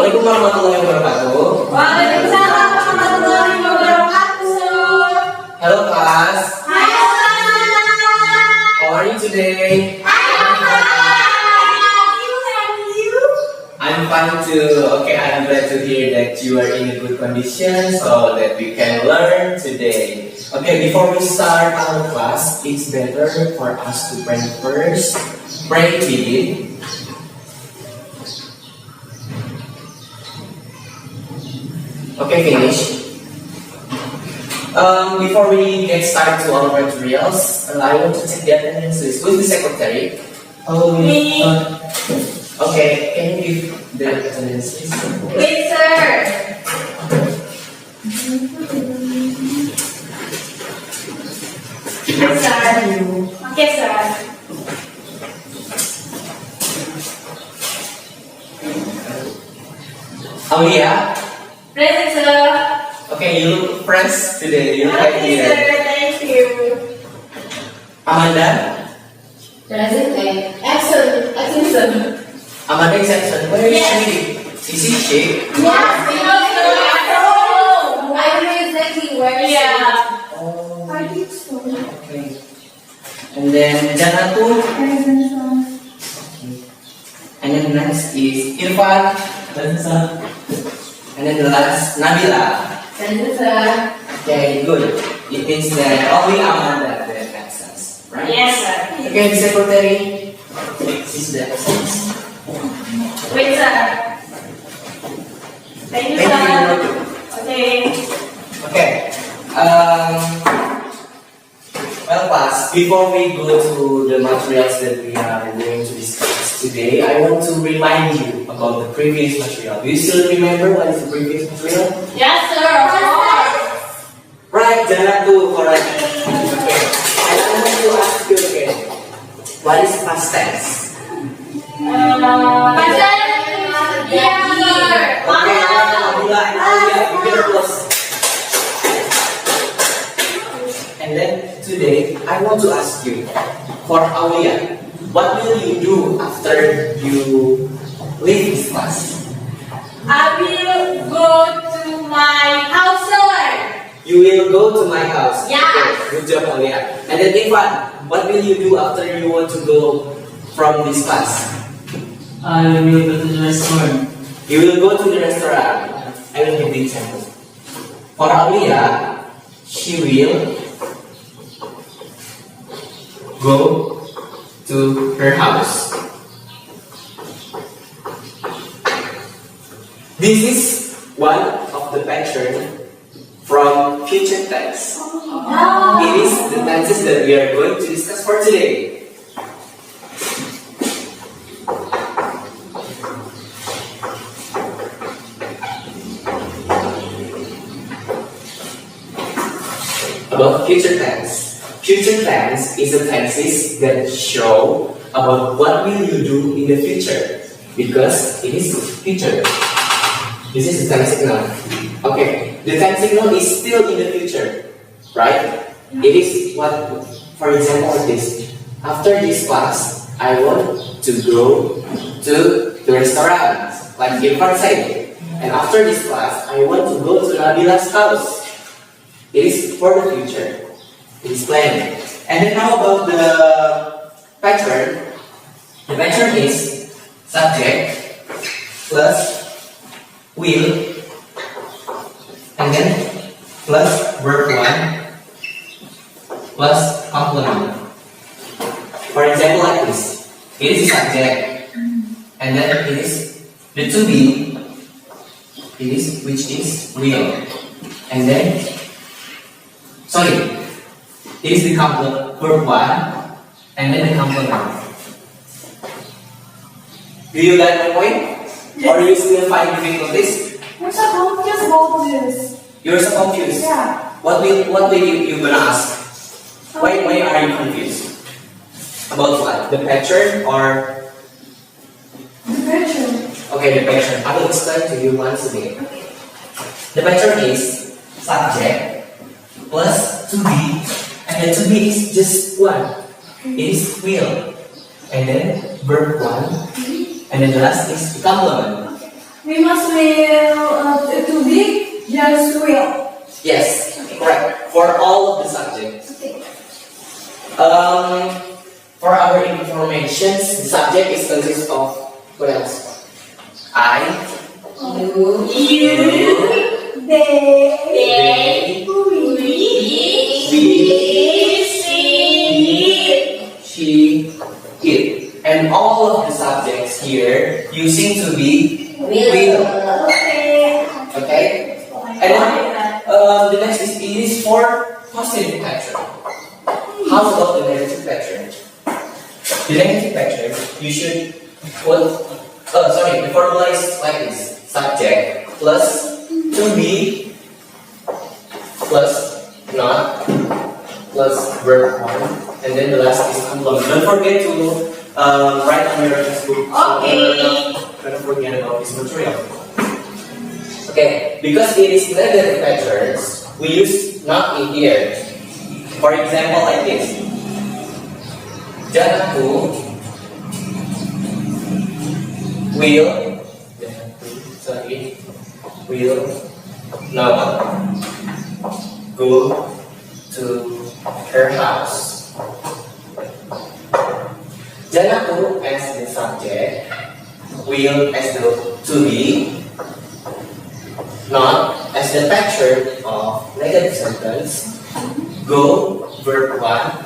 Assalamualaikum warahmatullahi wabarakatuh. Waalaikumsalam warahmatullahi wabarakatuh. Hello class. Hi. How are you today? I'm fine too. Okay, I'm glad to hear that you are in a good condition so that we can learn today. Okay, before we start our class, it's better for us to pray first. Pray with it. Okay, finish. Before we get started to our materials, I want to check the attendance list. Who is the secretary? Oh, Me. Okay, can you give the attendance list? Yes, sir. Yes, sir. Okay, sir. Aulia? Present, sir. Okay, you look fresh today. You look like Okay, here. sir. Thank you. Amanda? Present, excellent. Excellent, sir. Amanda is absent. Where is Yes. she? Is she sick? Yes, I know exactly where she is. Oh, I think so. okay. And then Janatu? Present, sir. And then next is Irfan. And then the last, Nabila. Present, sir. Okay, good. It means that only Amanda that absence, right? Yes, sir. Okay, the secretary. This is the absence. Wait, sir. Thank you, Thank sir. you. Okay. Okay. Well, class, before we go to the materials that we are going to discuss today, I want to remind you about the previous material. Do you still remember what is the previous material? Yes, sir. Of course. Right, Janatu, correct. Okay. I want to ask you again. What is past tense? Present. Yes, sir. Okay, Nabila and Aulia, you get close. And then today, I want to ask you, for Aulia, what will you do after you leave this class? I will go to my house, sir. You will go to my house. Yeah. Okay, good job, Aulia. And then Ivan, what will you do after you want to go from this class? I will go to the restaurant. You will go to the restaurant. I will give the example. For Aulia, she will go to her house. This is one of the pattern from future tense. It is the tenses that we are going to discuss for today. About future tense. Future tense is a tenses that show about what will you do in the future, because it is future. This is the time signal. Okay, the time signal is still in the future, right? It is what, for example, like this. After this class, I want to go to the restaurant, like Irfan said. And after this class, I want to go to Nabila's house. It is for the future. It is planned. And then how about the pattern? The pattern is subject plus will, and then plus verb 1 plus complement. For example, like this. It is a subject, and then it is the to be. It is which is will, and then it is the complement, verb 1, and then the complement. Do you get my point? Yes. Or you still find difficulties? I'm so confused about this. You're so confused. Yeah. What will you gonna ask? Why are you confused? About what? The pattern or? The picture. Okay, the pattern. I will explain to you once again. The pattern is subject plus to be, and then to be is just one. It is will, and then verb 1, and then the last is complement. We must will to be just will. Yes, correct. For all of the subjects. Okay. For our information, the subject is consists of what else? I, You, they, we, she, it. And all of the subjects here using to be will. Okay? And the next is it is for positive pattern. How about the negative pattern? The negative pattern, you should put, the formula is like this. Subject plus to be plus not plus verb form, and then the last is complement. Don't forget to write on your textbook. Okay. Don't forget about this material. Okay, because it is negative patterns, we use not in here. For example, like this. Janganku will not go to her house. Janganku as the subject, will as the to be, not as the pattern of negative sentence. Go, verb 1,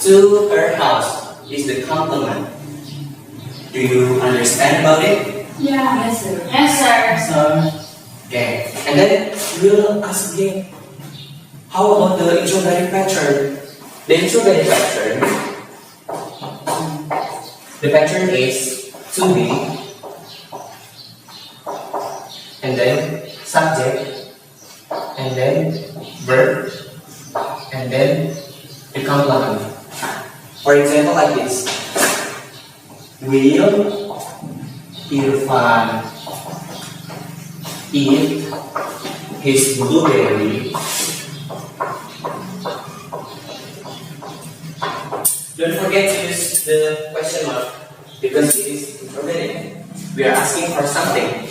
to her house is the complement. Do you understand about it? Yeah. Yes, sir. Yes, sir. Sir. Okay. And then we'll ask again, how about the introverted pattern? The introverted pattern, the pattern is to be, and then subject, and then verb, and then the complement. For example, like this. Will Irfan eat his blueberry? Don't forget to use the question mark because it is interrogative. We are asking for something,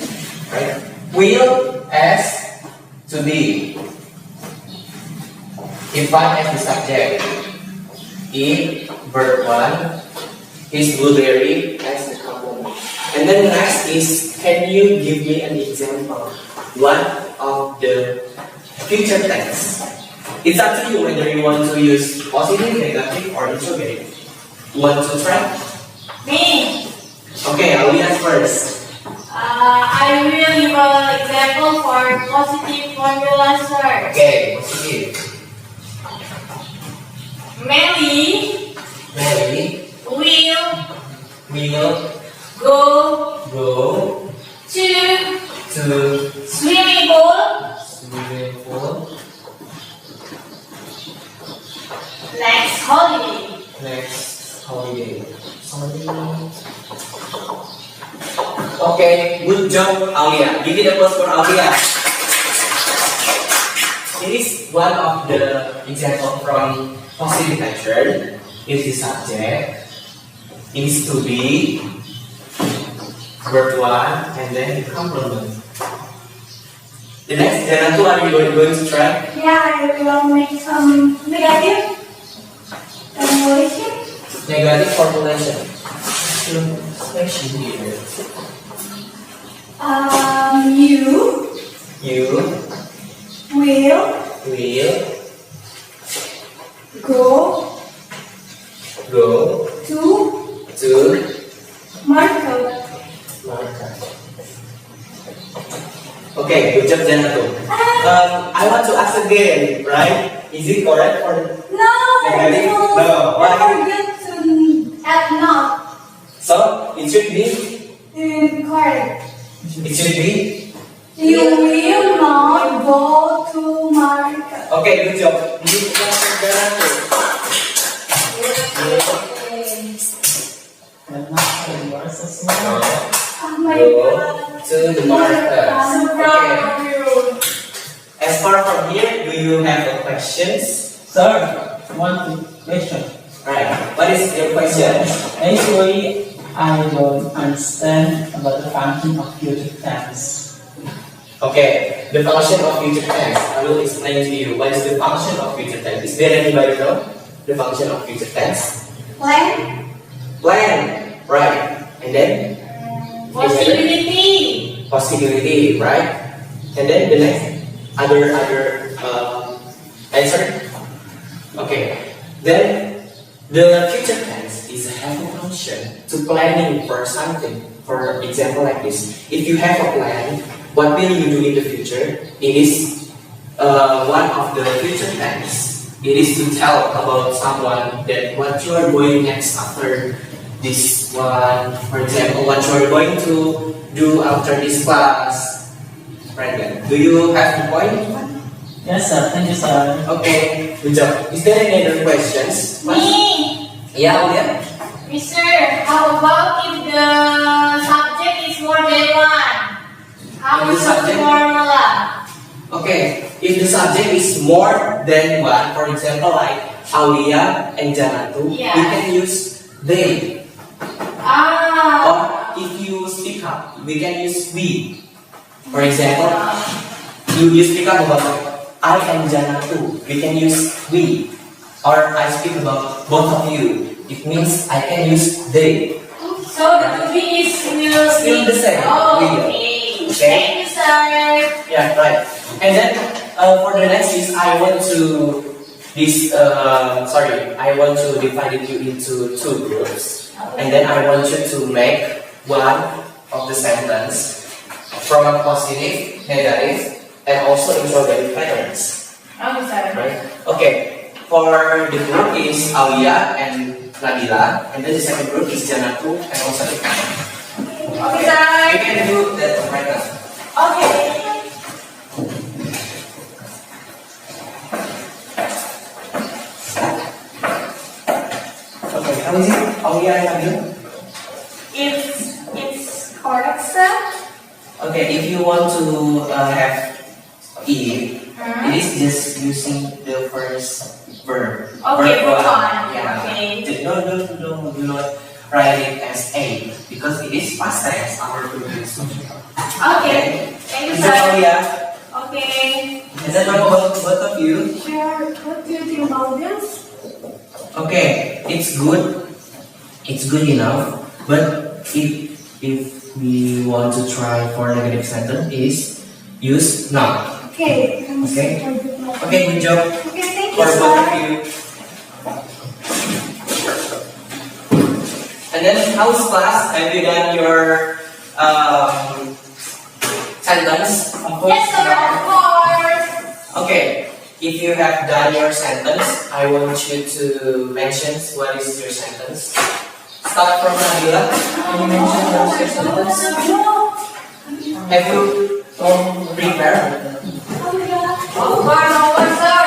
right? Will as to be. Irfan as the subject. Eat, verb 1. His blueberry as the complement. And then next is, can you give me an example? One of the future tense. It's up to you whether you want to use positive, negative, or interrogative. Want to try? Me. Okay, I'll be at first. I will give an example for positive formula, sir. Okay, positive. Mary will go to to swimming pool swimming pool next holiday. next holiday. Okay, good job, Alia. Give it a applause for Alia. It is one of the example from positive pattern. It is subject. It is to be, verb 1, and then complement. The next, Janatu, are you going to try? Yeah, I will make some negative formulation. Negative formulation. Section here. You will go to market. Okay, good job, Janatu. I want to ask again, right? Is it correct or No, negative? No. I forget to add not. So it should be. Correct. It should be. You will not go to market. Okay, good job. Good job, Janatu. Oh my Go God. to the market. I'm so proud of you. As far from here, do you have questions? Sir, one question. Right. What is your question? Actually, I don't understand about the function of future tense. Okay, the function of future tense. I will explain to you what is the function of future tense. Is there anybody know the function of future tense? Plan. Plan, right? And then Possibility. possibility, right? And then the next other answer. Okay, then the future tense is a helpful function to planning for something. For example, like this: if you have a plan, what will you do in the future? It is one of the future tense. It is to tell about someone that what you are going next after this one. For example, what you are going to do after this class. Right then. Do you have a point? Yes, sir. Thank you, sir. Okay, good job. Is there any other questions? Me. Yeah, yeah. Mister, how about if the subject is more than one? How If the is the subject- formula? Okay, if the subject is more than one, for example, like Aulia and Janatu, Yeah. we can use they. Ah. Or if you speak up, we can use we. For example, you speak up about I and Janatu, we can use we. Or I speak about both of you, it means I can use they. So the we is Still the same. Oh, We. okay. Okay. Thank you, sir. Yeah, right. And then for the next is I want to I want to divide you into two groups, and then I want you to make one of the sentence from a positive, negative, and also interrogative patterns. Okay, sir. Right? Okay. For the group is Aulia and Nabila, and then the second group is Janatu and also Ikan. Okay, sir. You can do that right now. Okay. Okay, how is it? Aulia and Nabila? It's correct, sir. Okay, if you want to have it is just using the first verb. Okay, Verb verb one. Yeah. Okay. Do not write it as a because it is past tense. Our previous. Okay. Thank you, Is that all, sir. yeah? Okay. Is that all both of you? Sure. What do you think about this? Okay, it's good. It's good enough. But if we want to try for negative sentence, is use not. Okay. Okay. Okay, good job. Okay, thank you, For both of sir. you. And then, how's class? Have you done your sentence? Yes, sir. Of course. Okay. If you have done your sentence, I want you to mention what is your sentence. Start from Nabila. Can you mention what is your sentence? Have you prepared? Over, sir.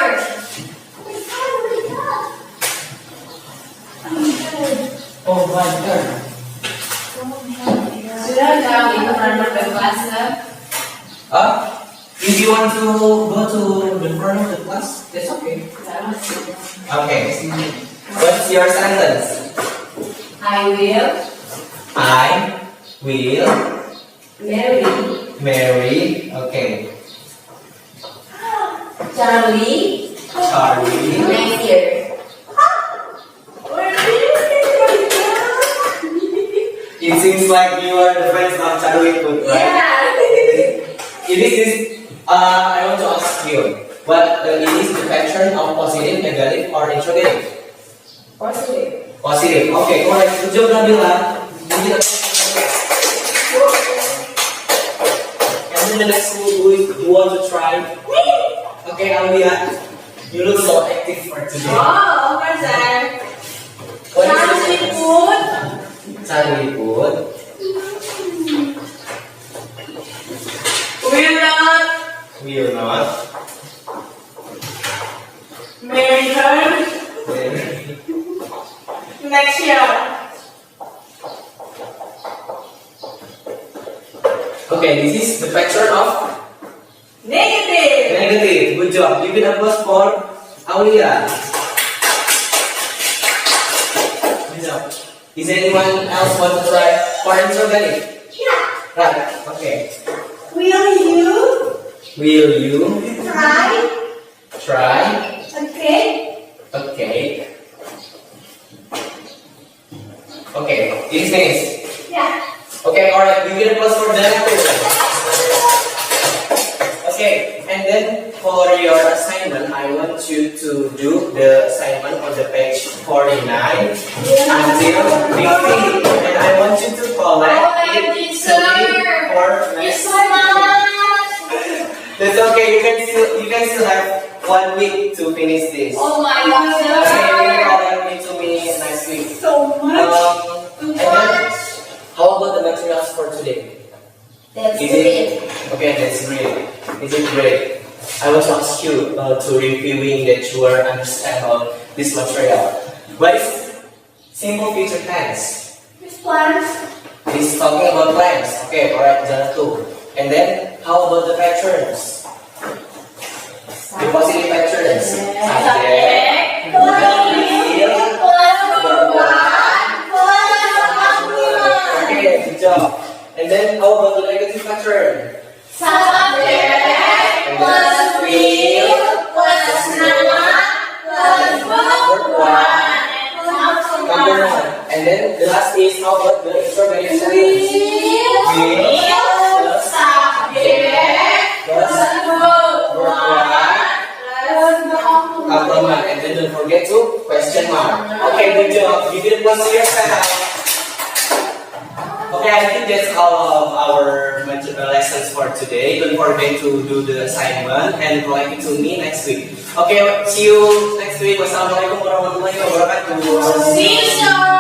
Oh, my God. Sudah tahu itu pernah berkelas, sir. If you want to go to the front of the class, that's okay. Okay. What's your sentence? I will marry. Okay. Charlie next year. It seems like you are the friends of Charlie Food, right? Yeah. It is. I want to ask you, what it is the pattern of positive, negative, or interrogative? Positive. Positive. Okay, correct. Good job, Nabila. And then the next one, you want to try? Okay, Alia, you look so active for today. Oh, okay, sir. What is Charlie your food. Charlie Food. Will not Will not. marry her next year. Okay, this is the pattern of Negative. negative. Good job. Give it a applause for Aulia. Good job. Is anyone else want to try for inorganic? Yeah. Right. Okay. Will you Try. Okay. Okay. Okay. It is finished. Yeah. Okay. All right. We get a plus for that. Okay. And then for your assignment, I want you to do the assignment on the page 49 until 50, and I want you to collect it to me for next. That's okay. You can still have 1 week to finish this. Oh my God, Okay, you can collect it to me next week. so much. And then, how about the materials for today? That's Is it. it okay? That's great. Is it great? I want to ask you to reviewing that you are understand all this material. What is simple future tense? Which plans? It's talking about plans. Okay, alright, jalan two. And then, how about the patterns? The positive patterns. Subject. Okay, good job. And then, how about the negative pattern? Subject plus will plus nama plus verb one. Number one. And then, the last is how about the extraordinary sentence? Will subject plus verb one plus Complement. And then don't forget to question mark. Okay, good job. You did plus to yourself. Okay, I think that's all of our lessons for today. Don't forget to do the assignment and collect it to me next week. Okay, see you next week. Wassalamualaikum warahmatullahi wabarakatuh. See you soon.